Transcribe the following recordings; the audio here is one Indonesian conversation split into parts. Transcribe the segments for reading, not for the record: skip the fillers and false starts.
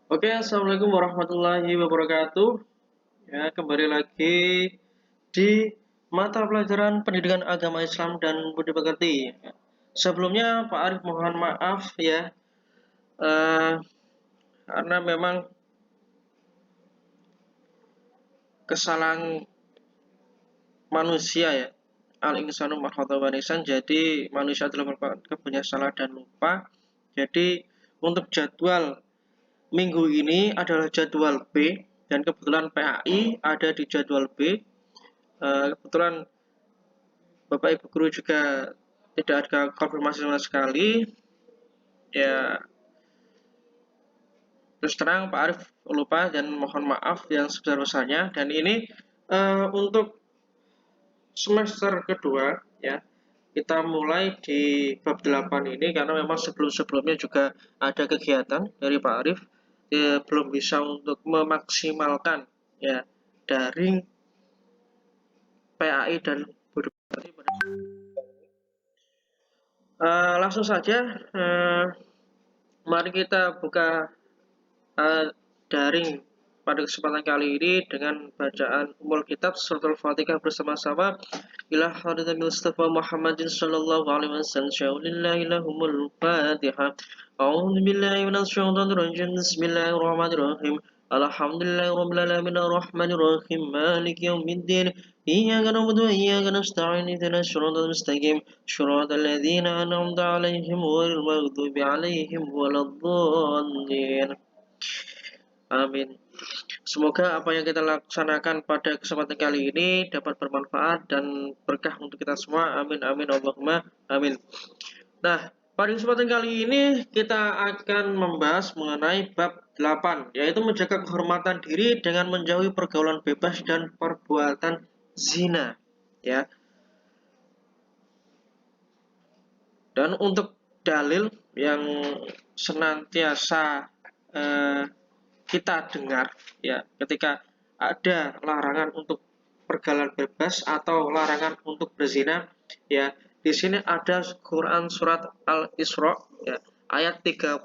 Oke, assalamualaikum warahmatullahi wabarakatuh. Ya, kembali lagi di mata pelajaran pendidikan agama Islam dan budi pekerti. Sebelumnya, Pak Arif mohon maaf ya, eh, karena memang kesalahan manusia ya. Al-insanu marhatawanisan. Jadi manusia telah melakukan kebanyakan salah dan lupa. Jadi untuk jadwal minggu ini adalah jadwal B dan kebetulan PAI ada di jadwal B. Kebetulan Bapak Ibu guru juga tidak ada konfirmasi sama sekali. Ya, terus terang Pak Arif lupa dan mohon maaf yang sebesar-besarnya. Dan ini untuk semester kedua ya. Kita mulai di bab 8 ini karena memang sebelum-sebelumnya juga ada kegiatan dari Pak Arif, belum bisa untuk memaksimalkan ya daring PAI dan budi pekerti pada langsung saja, mari kita buka daring pada kesempatan kali ini dengan bacaan Ummul Kitab Suratul Fatihah bersama-sama ila hadratil Mustafa Muhammadin sallallahu alaihi wasallam syaulillahi lahumul Fatihah. A'udzu billahi minasyaitonir rajim. Bismillahirrahmanirrahim. Alhamdulillahi rabbil alamin arrahmanir rahim maliki yaumiddin. Iyyaka na'budu wa iyyaka nasta'in ihdinas siratal mustaqim siratal ladzina an'amta 'alaihim ghairil maghdubi 'alaihim waladdallin. Amin. Semoga apa yang kita laksanakan pada kesempatan kali ini dapat bermanfaat dan berkah untuk kita semua. Amin, amin, Allahumma amin. Nah, pada kesempatan kali ini kita akan membahas mengenai bab 8, yaitu menjaga kehormatan diri dengan menjauhi pergaulan bebas dan perbuatan zina. Ya. Dan untuk dalil yang senantiasa kita dengar ya ketika ada larangan untuk pergaulan bebas atau larangan untuk berzina ya, di sini ada Quran surat Al-Isra ya ayat 32.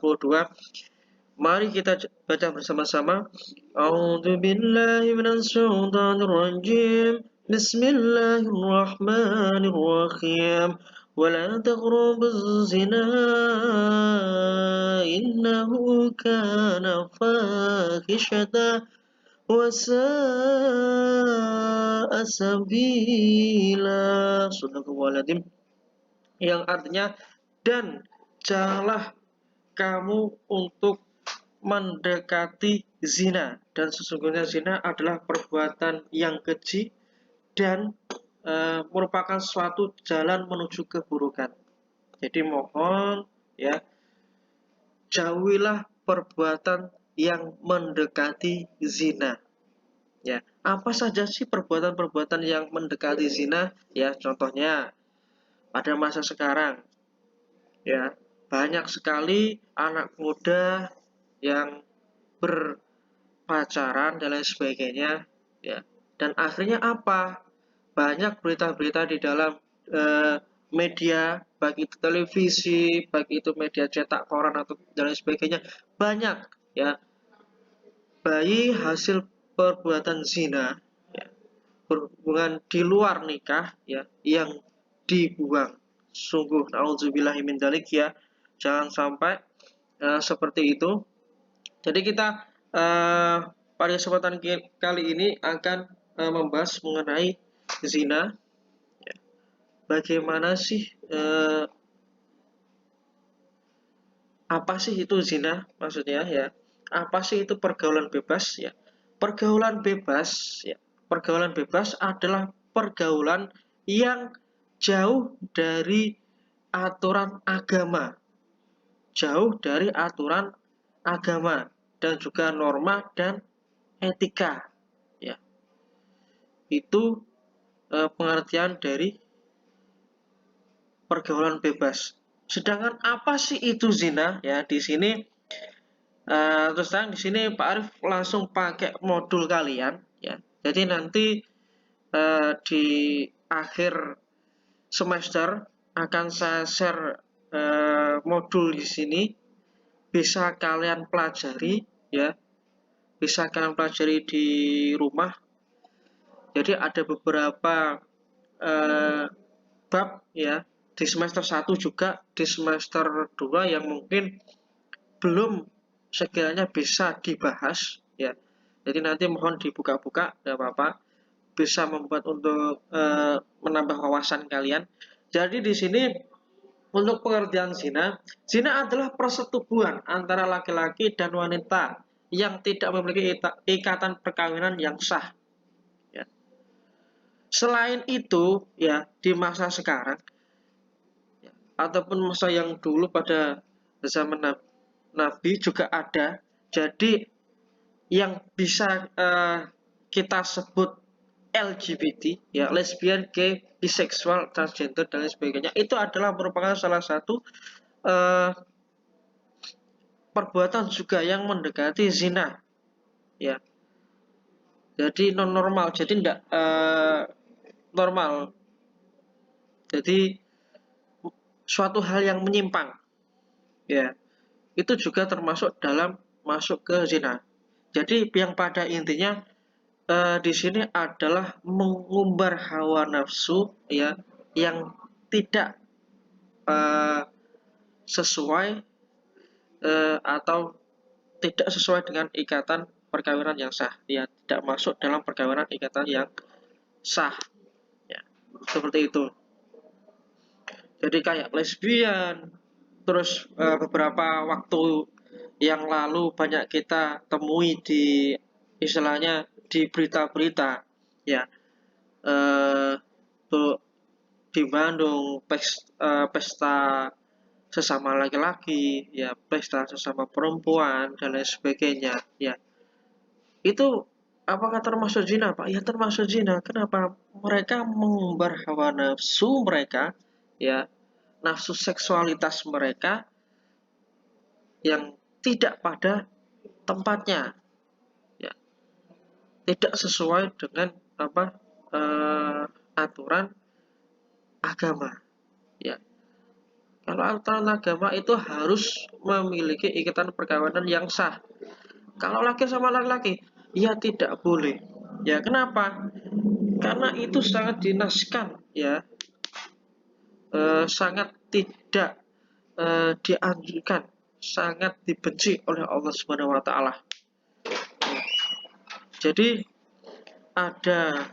Mari kita baca bersama-sama. A'udzubillahi minasyaitonirrajim. Bismillahirrahmanirrahim. ولا تقربوا الزنا إنه كان فاحشة وساء سبيلا. Sadaqallahul yang artinya dan janganlah kamu untuk mendekati zina, dan sesungguhnya zina adalah perbuatan yang keji dan merupakan suatu jalan menuju keburukan. Jadi mohon ya, jauhilah perbuatan yang mendekati zina. Ya, apa saja sih perbuatan-perbuatan yang mendekati zina? Ya, contohnya pada masa sekarang ya, banyak sekali anak muda yang berpacaran dan lain sebagainya ya. Dan akhirnya apa? Banyak berita-berita di dalam media, baik itu televisi, baik itu media cetak koran atau dan lain sebagainya, banyak ya bayi hasil perbuatan zina ya, berhubungan di luar nikah ya yang dibuang. Sungguh naudzubillahi min dzalik ya, jangan sampai seperti itu. Jadi kita pada kesempatan kali ini akan membahas mengenai zina. Bagaimana sih apa sih itu zina maksudnya ya? Apa sih itu pergaulan bebas ya? Pergaulan bebas ya. Pergaulan bebas adalah pergaulan yang jauh dari aturan agama. Jauh dari aturan agama dan juga norma dan etika ya. Itu pengertian dari pergaulan bebas. Sedangkan apa sih itu zina? Ya, di sini terus terang di sini Pak Arif langsung pakai modul kalian ya. Jadi nanti di akhir semester akan saya share modul di sini, bisa kalian pelajari ya, bisa kalian pelajari di rumah. Jadi ada beberapa bab ya di semester 1 juga di semester 2 yang mungkin belum sekiranya bisa dibahas ya. Jadi nanti mohon dibuka-buka, tidak apa-apa, bisa membuat untuk menambah wawasan kalian. Jadi di sini untuk pengertian zina, zina adalah persetubuhan antara laki-laki dan wanita yang tidak memiliki ikatan perkawinan yang sah. Ya. Selain itu, ya di masa sekarang ya, ataupun masa yang dulu pada zaman Nabi juga ada. Jadi yang bisa kita sebut LGBT, ya lesbian, gay, biseksual, transgender dan lain sebagainya, itu adalah merupakan salah satu perbuatan juga yang mendekati zina, ya. Jadi non normal, jadi tidak normal. Jadi suatu hal yang menyimpang, ya. Itu juga termasuk dalam masuk ke zina. Jadi yang pada intinya di sini adalah mengumbar hawa nafsu ya yang tidak sesuai atau tidak sesuai dengan ikatan perkawinan yang sah. Ya, tidak masuk dalam perkawinan ikatan yang sah. Ya, seperti itu. Jadi kayak lesbian, terus beberapa waktu yang lalu banyak kita temui di istilahnya di berita-berita ya tuh di Bandung pesta sesama laki-laki ya, pesta sesama perempuan dan lain sebagainya ya. Itu apakah termasuk zina, Pak? Ya termasuk zina. Kenapa? Mereka mengumbar hawa nafsu mereka ya, nafsu seksualitas mereka yang tidak pada tempatnya ya, tidak sesuai dengan apa aturan agama ya. Kalau aturan agama itu harus memiliki ikatan perkawinan yang sah. Kalau laki sama laki-laki ya tidak boleh ya. Kenapa? Karena itu sangat dinaskan ya, sangat tidak dianjurkan, sangat dibenci oleh Allah Subhanahu wa taala. Jadi ada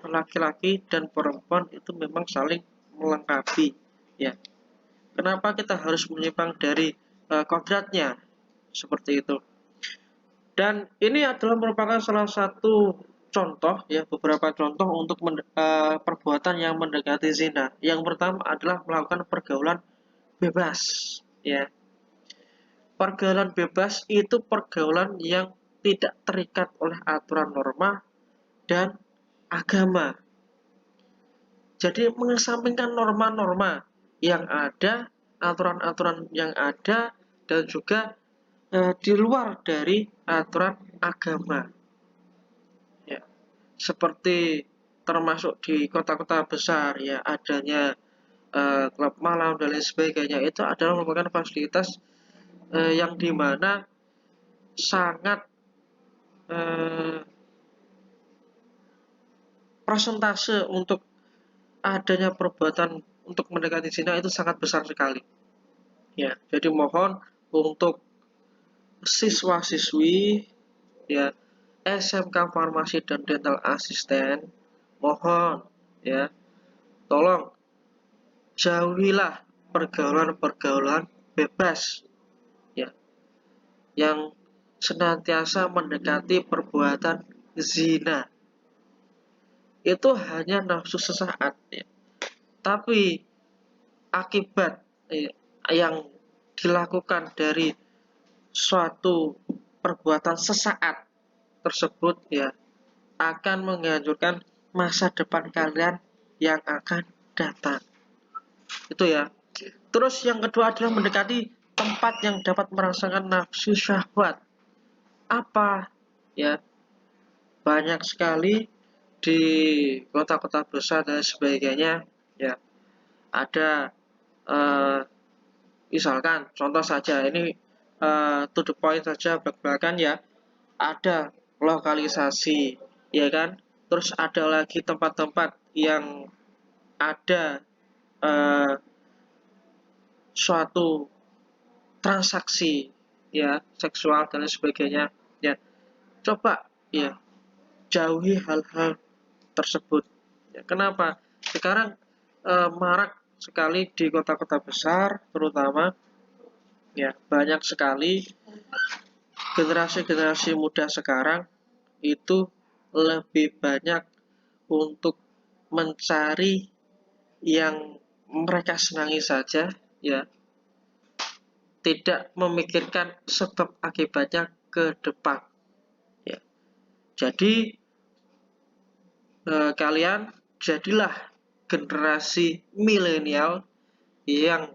laki-laki dan perempuan itu memang saling melengkapi ya. Kenapa kita harus menyimpang dari kodratnya seperti itu? Dan ini adalah merupakan salah satu contoh ya, beberapa contoh untuk perbuatan yang mendekati zina. Yang pertama adalah melakukan pergaulan bebas ya. Pergaulan bebas itu pergaulan yang tidak terikat oleh aturan norma dan agama. Jadi mengesampingkan norma-norma yang ada, aturan-aturan yang ada, dan juga di luar dari aturan agama. Ya. Seperti termasuk di kota-kota besar ya, adanya klub malam dan lain sebagainya, itu adalah merupakan fasilitas yang dimana sangat persentase untuk adanya perbuatan untuk mendekati zina itu sangat besar sekali. Ya, jadi mohon untuk siswa-siswi ya SMK Farmasi dan Dental Asisten, mohon ya tolong jauhilah pergaulan-pergaulan bebas ya yang senantiasa mendekati perbuatan zina. Itu hanya nafsu sesaat ya. Tapi akibat yang dilakukan dari suatu perbuatan sesaat tersebut ya akan menghancurkan masa depan kalian yang akan datang. Itu ya. Terus yang kedua adalah mendekati tempat yang dapat merasakan nafsu syahwat. Apa? Ya, banyak sekali di kota-kota besar dan sebagainya ya ada misalkan contoh saja ini to the point saja belak-belakan ya, ada lokalisasi, ya kan? Terus ada lagi tempat-tempat yang ada suatu transaksi ya seksual dan lain sebagainya ya. Coba ya jauhi hal-hal tersebut ya. Kenapa sekarang marak sekali di kota-kota besar terutama ya, banyak sekali generasi-generasi muda sekarang itu lebih banyak untuk mencari yang mereka senangi saja ya, tidak memikirkan sebab akibatnya ke depan ya. Jadi kalian jadilah generasi milenial yang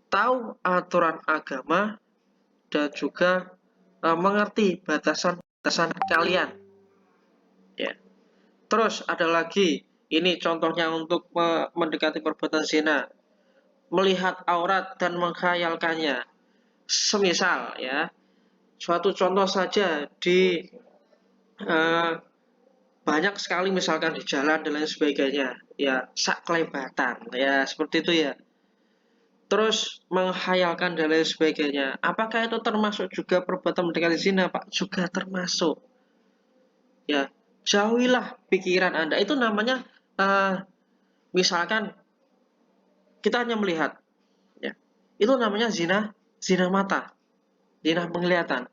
tahu aturan agama dan juga mengerti batasan-batasan kalian ya. Terus ada lagi, ini contohnya untuk mendekati perbuatan zina, melihat aurat dan menghayalkannya. Semisal ya, suatu contoh saja di eh, banyak sekali misalkan di jalan dan lain sebagainya, ya sak kelebatan, ya seperti itu ya. Terus menghayalkan dan lain sebagainya. Apakah itu termasuk juga perbuatan mendekati zina, Pak? Juga termasuk. Ya, jauhilah pikiran Anda. Itu namanya misalkan kita hanya melihat, ya. Itu namanya zina, zina mata, zina penglihatan.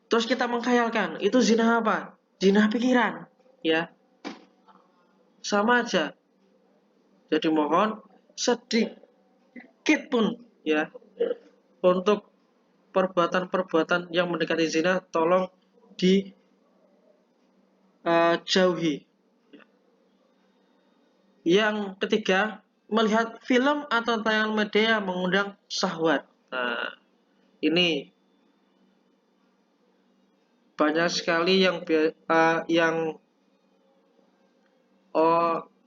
Terus kita menghayalkan, itu zina apa? Zina pikiran, ya. Sama aja. Jadi mohon sedikit pun ya untuk perbuatan-perbuatan yang mendekati zina tolong dijauhi. Yang ketiga, melihat film atau tayangan media mengundang syahwat. Nah, ini banyak sekali yang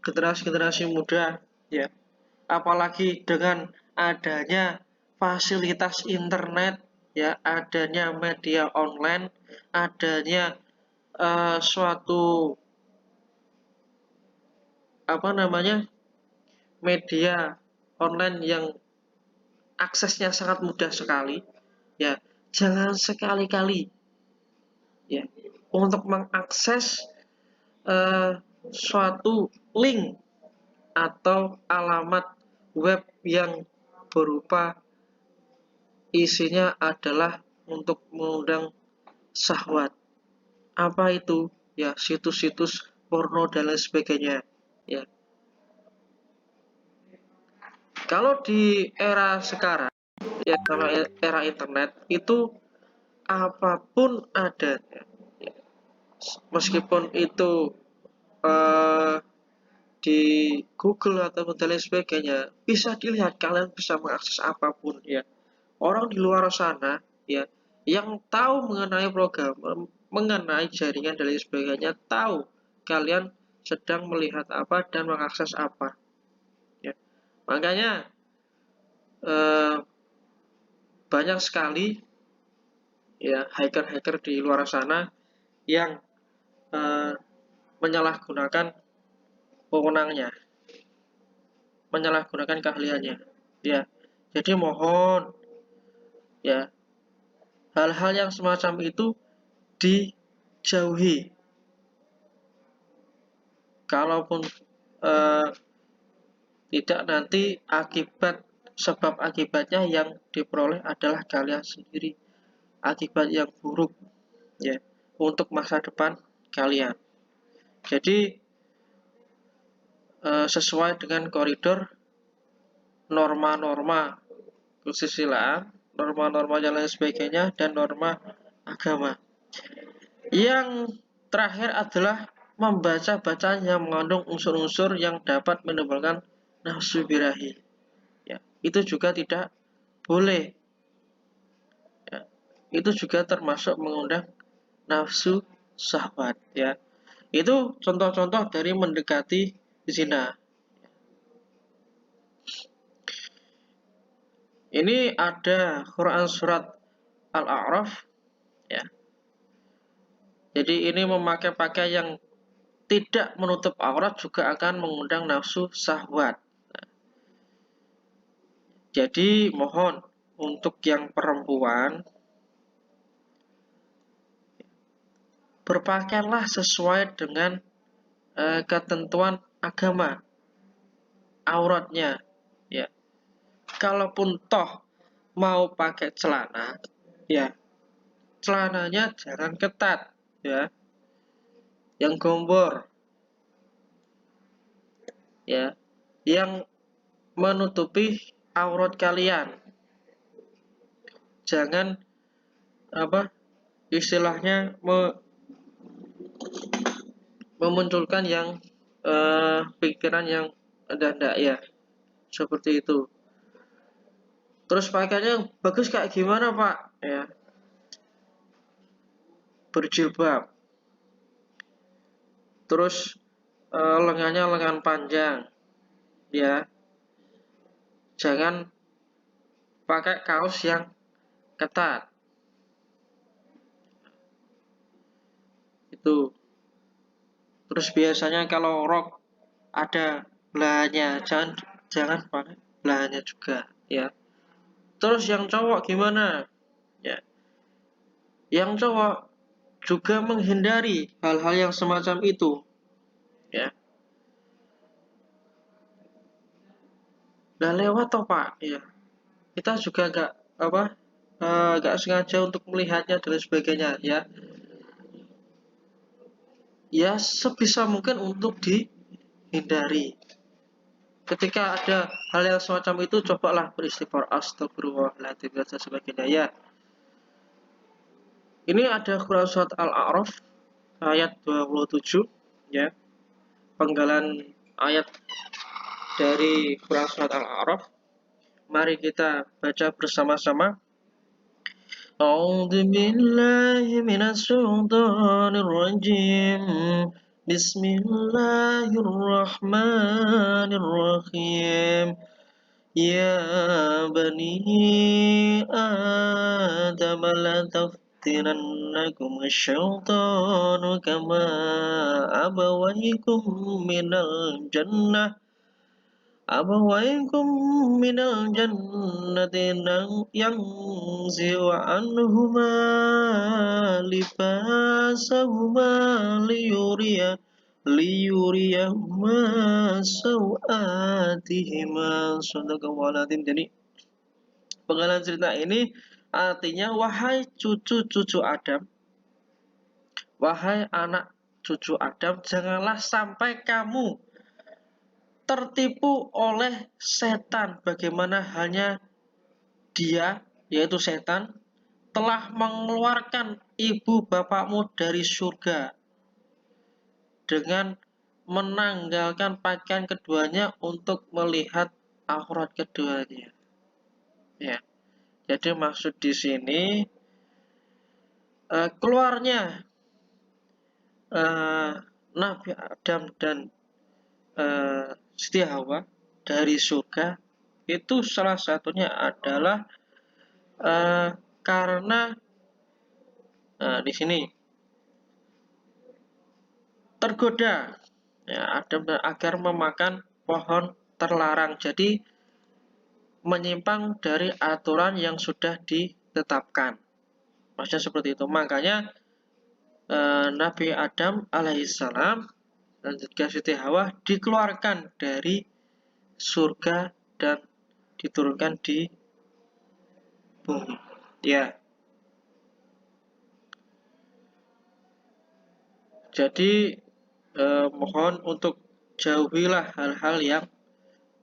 generasi-generasi muda ya, apalagi dengan adanya fasilitas internet ya, adanya media online, adanya suatu media online yang aksesnya sangat mudah sekali ya. Jangan sekali-kali ya untuk mengakses suatu link atau alamat web yang berupa isinya adalah untuk mengundang syahwat. Apa itu? Ya, situs-situs porno dan lain sebagainya. Ya. Kalau di era sekarang, ya sama era internet itu apapun ada. Ya. Meskipun itu uh, di Google atau dan lain sebagainya, bisa dilihat, kalian bisa mengakses apapun ya. Orang di luar sana ya yang tahu mengenai program, mengenai jaringan dan lain sebagainya, tahu kalian sedang melihat apa dan mengakses apa ya. Makanya eh, banyak sekali ya hacker-hacker di luar sana yang eh, menyalahgunakan wewenangnya, menyalahgunakan keahliannya ya. Jadi mohon ya, hal-hal yang semacam itu dijauhi. Kalaupun tidak, nanti sebab akibatnya yang diperoleh adalah kalian sendiri, akibat yang buruk ya untuk masa depan kalian. Jadi sesuai dengan koridor norma-norma kesusilaan, norma-norma dan lain sebagainya, dan norma agama. Yang terakhir adalah membaca bacaan yang mengandung unsur-unsur yang dapat menimbulkan nafsu birahi. Ya, itu juga tidak boleh. Ya, itu juga termasuk mengundang nafsu syahwat. Ya, itu contoh-contoh dari mendekati zina. Ini ada Quran surat Al-A'raf ya. Jadi ini memakai pakaian yang tidak menutup aurat juga akan mengundang nafsu syahwat. Jadi mohon untuk yang perempuan berpakaianlah sesuai dengan ketentuan agama auratnya ya. Kalaupun toh mau pakai celana ya, celananya jangan ketat ya, yang gombor ya, yang menutupi aurat kalian. Jangan apa istilahnya memunculkan yang pikiran yang enggak ya, seperti itu. Terus pakaiannya yang bagus kayak gimana Pak? Ya, berjilbab. Terus lengannya lengan panjang, ya. Jangan pakai kaos yang ketat. Itu. Terus biasanya kalau rok ada belahannya, jangan pakai belahannya juga, ya. Terus yang cowok gimana? Ya, yang cowok juga menghindari hal-hal yang semacam itu, ya. Nah lewat toh Pak, ya. Kita juga nggak sengaja untuk melihatnya dan sebagainya, ya. Ya sebisa mungkin untuk dihindari. Ketika ada hal yang semacam itu, cobalah beristighfar, astagfirullahaladzim dan sebagainya, ya. Ini ada Quran surat Al-A'raf ayat 27, ya. Penggalan ayat dari Quran surat Al-A'raf. Mari kita baca bersama-sama. A'udzu billahi minasy syaithanir rajim. Bismillahirrahmanirrahim. Ya bani Adam la taftinannakum asyaitanu kama abawaykum minal jannah أبويكم من الجنة ينزع عنهما لباسهما ليريهما سوآتهما. Sadaqallahul. Jadi penggalan cerita ini artinya, wahai cucu-cucu Adam, wahai anak cucu Adam, janganlah sampai kamu tertipu oleh setan, bagaimana halnya dia, yaitu setan, telah mengeluarkan ibu bapakmu dari surga dengan menanggalkan pakaian keduanya untuk melihat aurat keduanya. Ya, jadi maksud di sini keluarnya Nabi Adam dan Siti Hawa dari surga itu salah satunya adalah karena di sini tergoda ya Adam agar memakan pohon terlarang, jadi menyimpang dari aturan yang sudah ditetapkan. Maksudnya seperti itu. Makanya Nabi Adam alaihissalam dan juga Siti Hawa dikeluarkan dari surga dan diturunkan di bumi. Ya. Jadi mohon untuk jauhilah hal-hal yang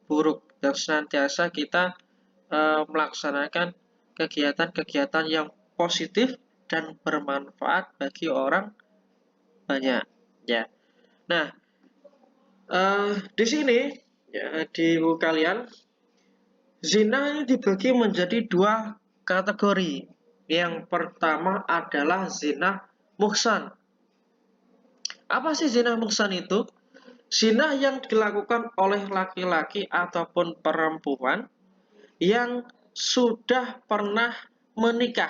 buruk dan senantiasa kita melaksanakan kegiatan-kegiatan yang positif dan bermanfaat bagi orang banyak. Ya. Nah, di sini ya, di buku kalian, zina ini dibagi menjadi dua kategori. Yang pertama adalah zina muhsan. Apa sih zina muhsan itu? Zina yang dilakukan oleh laki-laki ataupun perempuan yang sudah pernah menikah.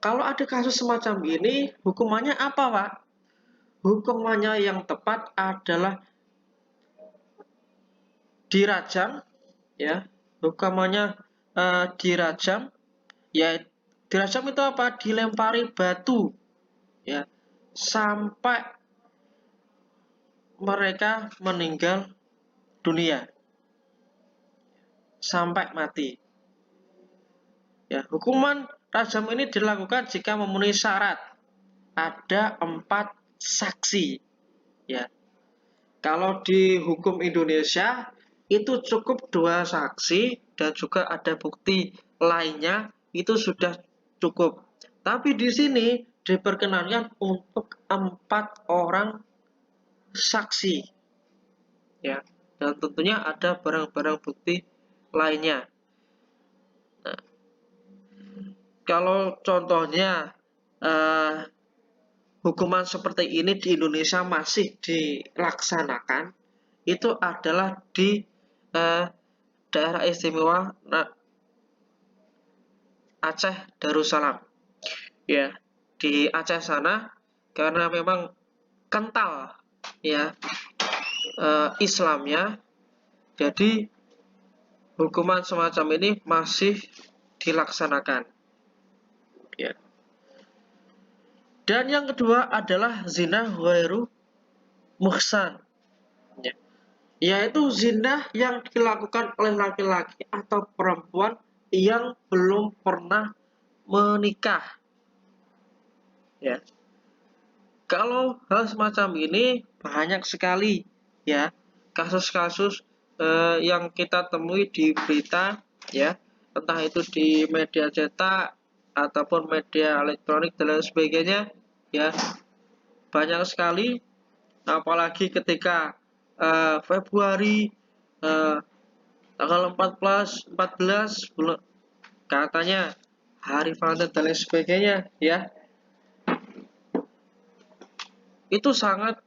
Kalau ada kasus semacam ini, hukumannya apa, Pak? Hukumannya yang tepat adalah dirajam, ya. Hukumannya dirajam, ya. Dirajam itu apa? Dilempari batu, ya, sampai mereka meninggal dunia, sampai mati. Ya, hukuman rajam ini dilakukan jika memenuhi syarat. Ada 4 saksi. Ya, kalau di hukum Indonesia itu cukup 2 saksi dan juga ada bukti lainnya, itu sudah cukup. Tapi di sini diperkenankan untuk 4 orang saksi. Ya, dan tentunya ada barang-barang bukti lainnya. Nah, kalau contohnya hukuman seperti ini di Indonesia masih dilaksanakan, itu adalah di daerah istimewa Aceh Darussalam. Ya, di Aceh sana karena memang kental, ya, Islamnya, jadi hukuman semacam ini masih dilaksanakan. Ya. Dan yang kedua adalah zina ghairu muhsan, ya, yaitu zina yang dilakukan oleh laki-laki atau perempuan yang belum pernah menikah. Ya, kalau hal semacam ini banyak sekali, ya, kasus-kasus yang kita temui di berita, ya, entah itu di media cetak ataupun media elektronik dan lain sebagainya, ya, banyak sekali, apalagi ketika Februari tanggal 14 bulan, katanya hari Valentine dan lain sebagainya, ya, itu sangat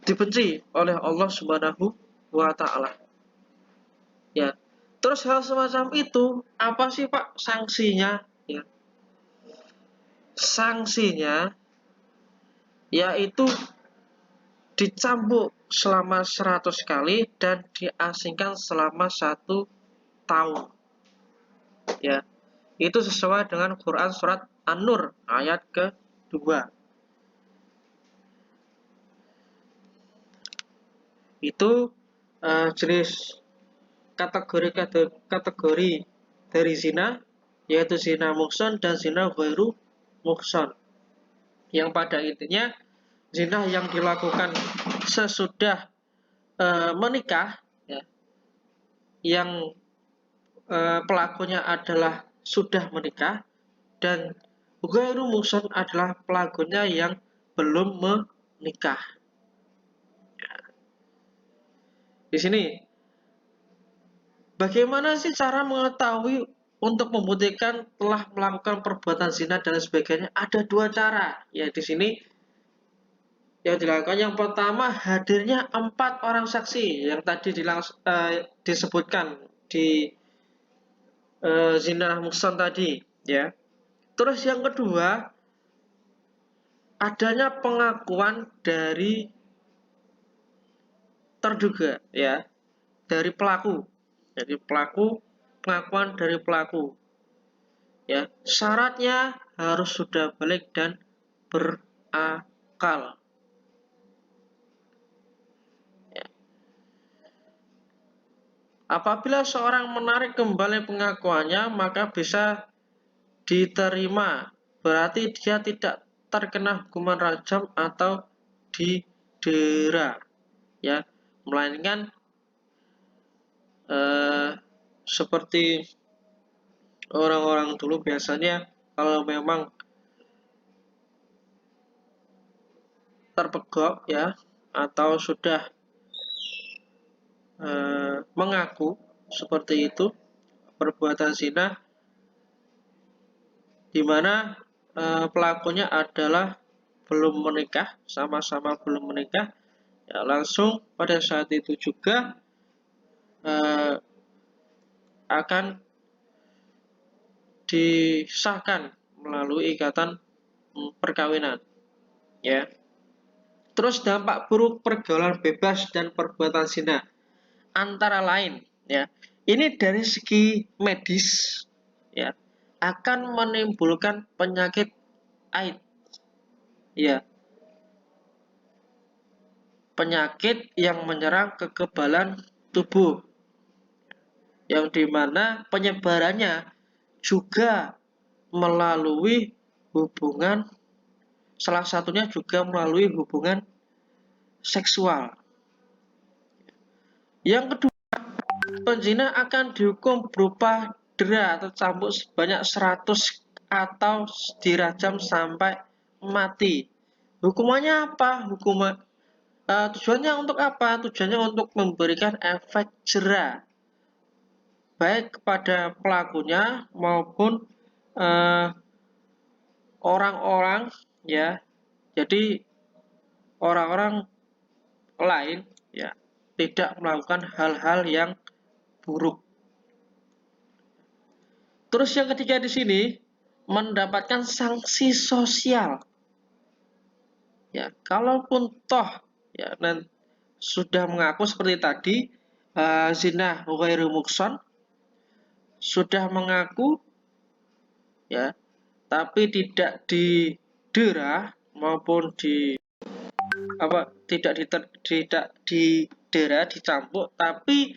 dibenci oleh Allah Subhanahu wa taala. Ya. Terus hal semacam itu apa sih, Pak, sanksinya? Ya. Sanksinya yaitu dicambuk selama 100 kali dan diasingkan selama 1 tahun. Ya. Itu sesuai dengan Quran surat An-Nur ayat ke-2. Itu jenis kategori dari zina, yaitu zina muhsan dan zina ghairu muhsan, yang pada intinya zina yang dilakukan sesudah menikah, ya, yang pelakunya adalah sudah menikah, dan ghairu muhsan adalah pelakunya yang belum menikah. Di sini bagaimana sih cara mengetahui untuk membuktikan telah melakukan perbuatan zina dan sebagainya? Ada 2 cara. Ya, di sini yang dilakukan yang pertama, hadirnya 4 orang saksi yang tadi disebutkan di zina muhsan tadi, ya. Terus yang kedua, adanya pengakuan dari terduga, ya, dari pelaku. Jadi pengakuan dari pelaku. Ya, syaratnya harus sudah balik dan berakal. Ya. Apabila seorang menarik kembali pengakuannya, maka bisa diterima. Berarti dia tidak terkena hukuman rajam atau didera, ya, melainkan seperti orang-orang dulu biasanya kalau memang terpegok, ya, atau sudah mengaku seperti itu perbuatan zina, di mana pelakunya adalah belum menikah, sama-sama belum menikah, ya, langsung pada saat itu juga akan disahkan melalui ikatan perkawinan, ya. Terus dampak buruk pergaulan bebas dan perbuatan zina antara lain, ya. Ini dari segi medis, ya, akan menimbulkan penyakit AIDS, ya. Penyakit yang menyerang kekebalan tubuh, yang dimana penyebarannya juga melalui hubungan, salah satunya juga melalui hubungan seksual. Yang kedua, penzina akan dihukum berupa dera atau cambuk sebanyak 100 atau dirajam sampai mati. Hukumannya apa? Tujuannya untuk apa? Tujuannya untuk memberikan efek jera baik kepada pelakunya maupun orang-orang, ya. Jadi orang-orang lain, ya, tidak melakukan hal-hal yang buruk. Terus yang ketiga di sini mendapatkan sanksi sosial. Ya, kalaupun toh, ya, sudah mengaku seperti tadi, zina ghairu muhsan, sudah mengaku, ya, tapi tidak didera maupun tidak didera, dicambuk, tapi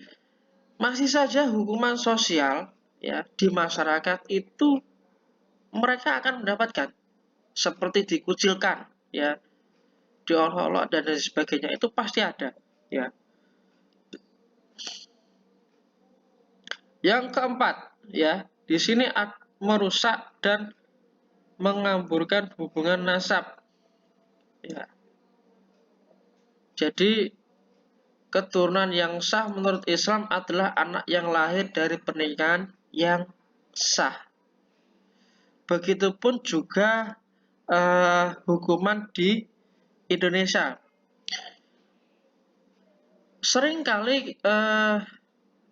masih saja hukuman sosial, ya, di masyarakat itu mereka akan mendapatkan seperti dikucilkan, ya, diolok-olok dan lain sebagainya, itu pasti ada, ya. Yang keempat, ya, di sini merusak dan mengamburkan hubungan nasab, ya. Jadi keturunan yang sah menurut Islam adalah anak yang lahir dari pernikahan yang sah. Begitupun juga hukuman di Indonesia. Seringkali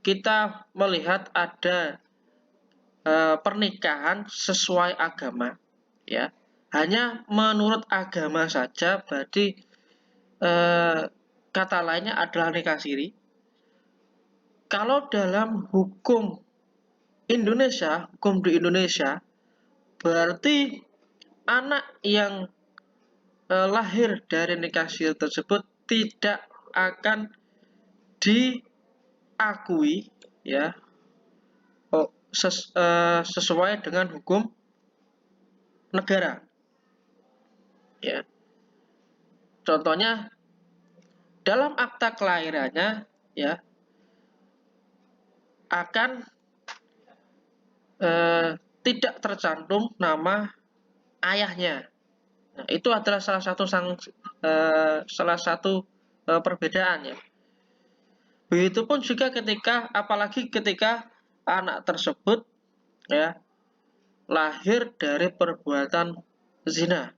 kita melihat ada pernikahan sesuai agama, ya. Hanya menurut agama saja, berarti kata lainnya adalah nikah siri. Kalau dalam hukum Indonesia, hukum di Indonesia, berarti anak yang lahir dari nikah siri tersebut tidak akan diakui, ya, sesuai dengan hukum negara, ya. Contohnya dalam akta kelahirannya, ya, akan tidak tercantum nama ayahnya. Nah, itu adalah salah satu perbedaan, ya. Begitupun juga apalagi ketika anak tersebut, ya, lahir dari perbuatan zina,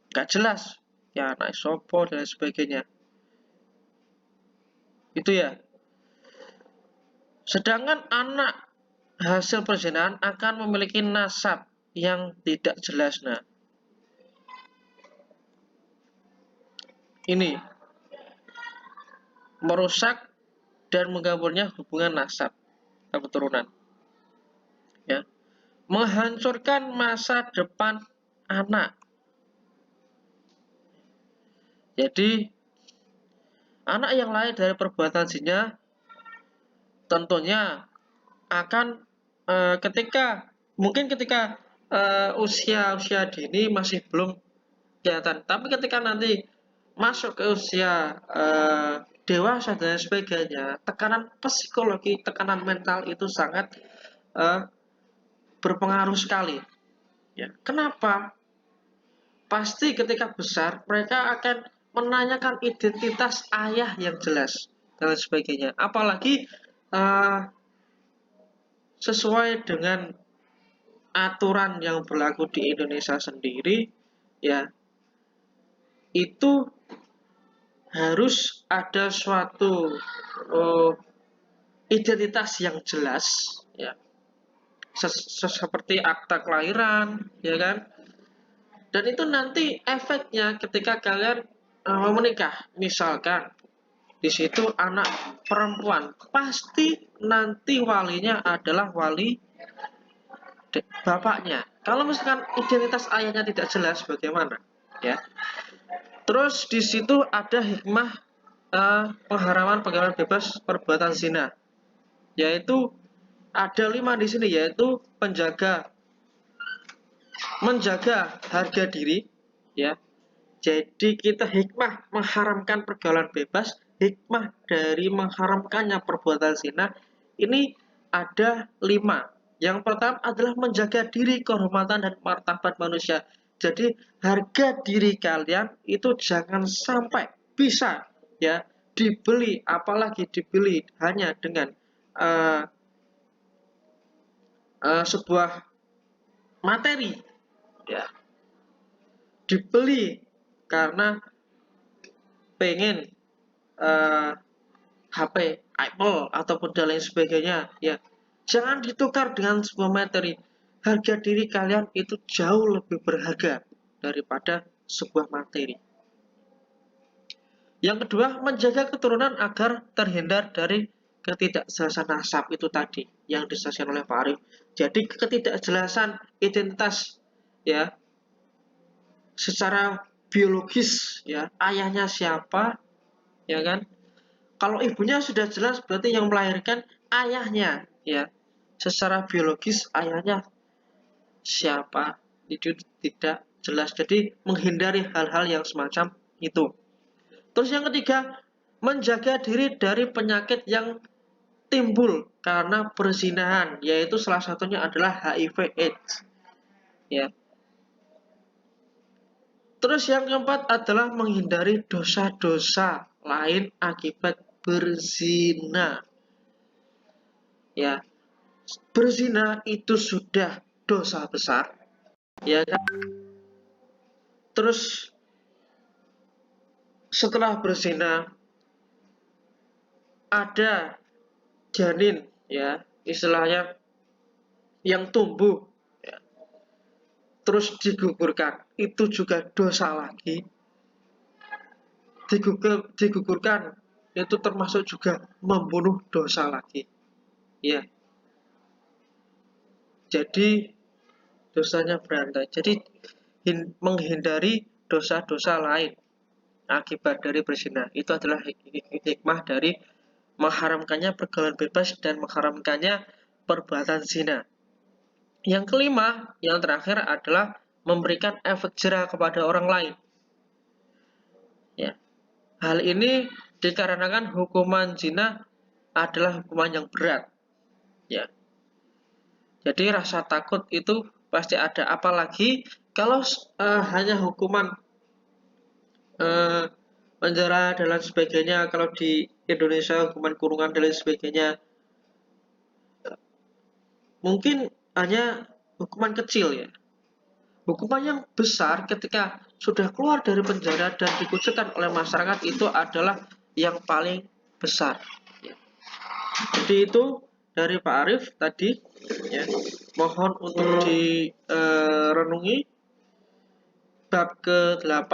nggak jelas, ya, anak sopo dan sebagainya. Itu, ya. Sedangkan anak hasil perzinahan akan memiliki nasab yang tidak jelas. Nah, ini merusak dan menggambarnya hubungan nasab atau keturunan, ya. Menghancurkan masa depan anak. Jadi anak yang lahir dari perbuatan zina tentunya akan ketika usia dini masih belum kelihatan, tapi ketika nanti masuk ke usia dewasa dan sebagainya, tekanan psikologi, tekanan mental itu sangat berpengaruh sekali, ya. Kenapa? Pasti ketika besar mereka akan menanyakan identitas ayah yang jelas dan sebagainya. Apalagi sesuai dengan aturan yang berlaku di Indonesia sendiri, ya, itu harus ada suatu identitas yang jelas, ya, seperti akta kelahiran, ya kan? Dan itu nanti efeknya ketika kalian menikah, misalkan di situ anak perempuan, pasti nanti walinya adalah wali bapaknya. Kalau misalkan identitas ayahnya tidak jelas, bagaimana? Ya. Terus di situ ada hikmah pengharaman penggalan bebas perbuatan zina, yaitu ada 5 di sini, yaitu menjaga harga diri, ya. Jadi kita hikmah mengharamkan pergaulan bebas, hikmah dari mengharamkannya perbuatan zina ini ada 5. Yang pertama adalah menjaga diri, kehormatan dan martabat manusia. Jadi harga diri kalian itu jangan sampai bisa, ya, dibeli, apalagi dibeli hanya dengan uh, sebuah materi, ya, dibeli karena pengen HP Apple ataupun dan lain sebagainya, ya, jangan ditukar dengan sebuah materi. Harga diri kalian itu jauh lebih berharga daripada sebuah materi. Yang kedua, menjaga keturunan agar terhindar dari ketidakjelasan nasab itu tadi yang disampaikan oleh Pak Arif. Jadi ketidakjelasan identitas, ya, secara biologis, ya, ayahnya siapa, ya kan? Kalau ibunya sudah jelas berarti yang melahirkan ayahnya, ya. Secara biologis ayahnya siapa itu tidak jelas. Jadi menghindari hal-hal yang semacam itu. Terus yang ketiga, menjaga diri dari penyakit yang timbul karena perzinahan, yaitu salah satunya adalah HIV/AIDS, ya. Terus yang keempat adalah menghindari dosa-dosa lain akibat berzina, ya. Berzina itu sudah dosa besar, ya kan? Terus setelah berzina ada janin, ya, istilahnya yang tumbuh, ya, terus digugurkan, itu juga dosa lagi. Digugurkan itu termasuk juga membunuh dosa lagi, ya. Jadi dosanya berantai. Jadi menghindari dosa-dosa lain akibat dari berzina itu adalah hikmah dari mengharamkannya pergaulan bebas dan mengharamkannya perbuatan zina. Yang kelima, yang terakhir adalah memberikan efek jerah kepada orang lain, ya. Hal ini dikarenakan hukuman zina adalah hukuman yang berat, ya. Jadi rasa takut itu pasti ada, apalagi kalau hanya hukuman penjara dan lain sebagainya. Kalau di Indonesia hukuman kurungan dan lain sebagainya, mungkin hanya hukuman kecil, ya. Hukuman yang besar ketika sudah keluar dari penjara dan dikucilkan oleh masyarakat itu adalah yang paling besar, ya. Jadi itu dari Pak Arif tadi, ya. Mohon untuk direnungi bab ke-8,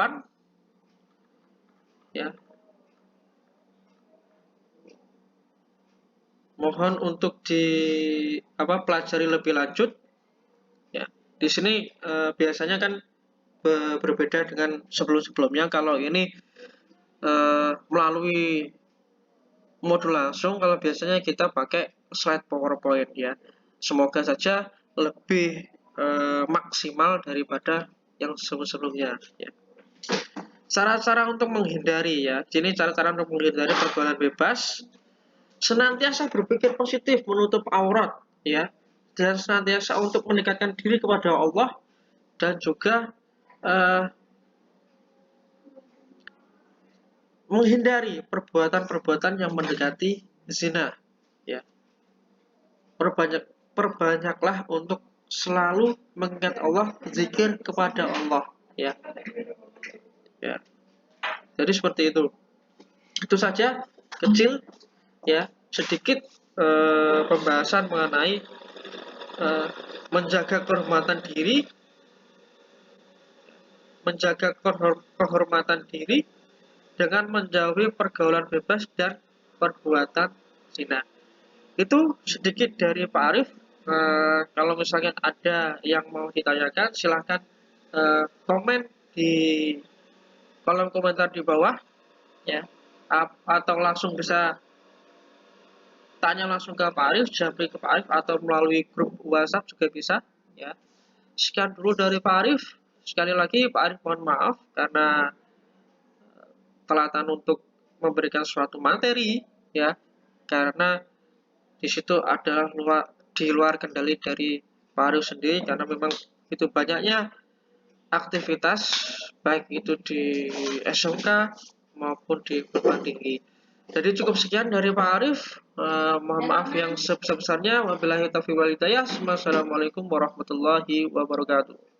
ya. Mohon untuk pelajari lebih lanjut, ya. Di sini biasanya kan berbeda dengan sebelum-sebelumnya. Kalau ini melalui modul langsung, kalau biasanya kita pakai slide PowerPoint, ya. Semoga saja lebih maksimal daripada yang sebelum-sebelumnya, ya. Cara-cara untuk menghindari, ya. Ini cara-cara untuk menghindari pergaulan bebas. Senantiasa berpikir positif, menutup aurat, ya, dan senantiasa untuk mendekatkan diri kepada Allah, dan juga menghindari perbuatan-perbuatan yang mendekati zina, ya. Perbanyaklah untuk selalu mengingat Allah, zikir kepada Allah, ya. Ya. Jadi seperti itu. Itu saja, kecil, ya, sedikit pembahasan mengenai menjaga kehormatan diri dengan menjauhi pergaulan bebas dan perbuatan zina. Itu sedikit dari Pak Arif. Kalau misalnya ada yang mau ditanyakan, silahkan komen di kolom komentar di bawah, ya, atau langsung bisa tanya langsung ke Pak Arif, japri ke Pak Arif, atau melalui grup WhatsApp juga bisa, ya. Sekian dulu dari Pak Arif. Sekali lagi Pak Arif mohon maaf karena kelatan untuk memberikan suatu materi, ya, karena di situ adalah di luar kendali dari Pak Arif sendiri karena memang itu banyaknya aktivitas baik itu di SMK maupun di perguruan tinggi. Jadi cukup sekian dari Pak Arif. Mohon maaf yang sebesar-besarnya. Wabillahi taufiq wal hidayah. Wassalamualaikum warahmatullahi wabarakatuh.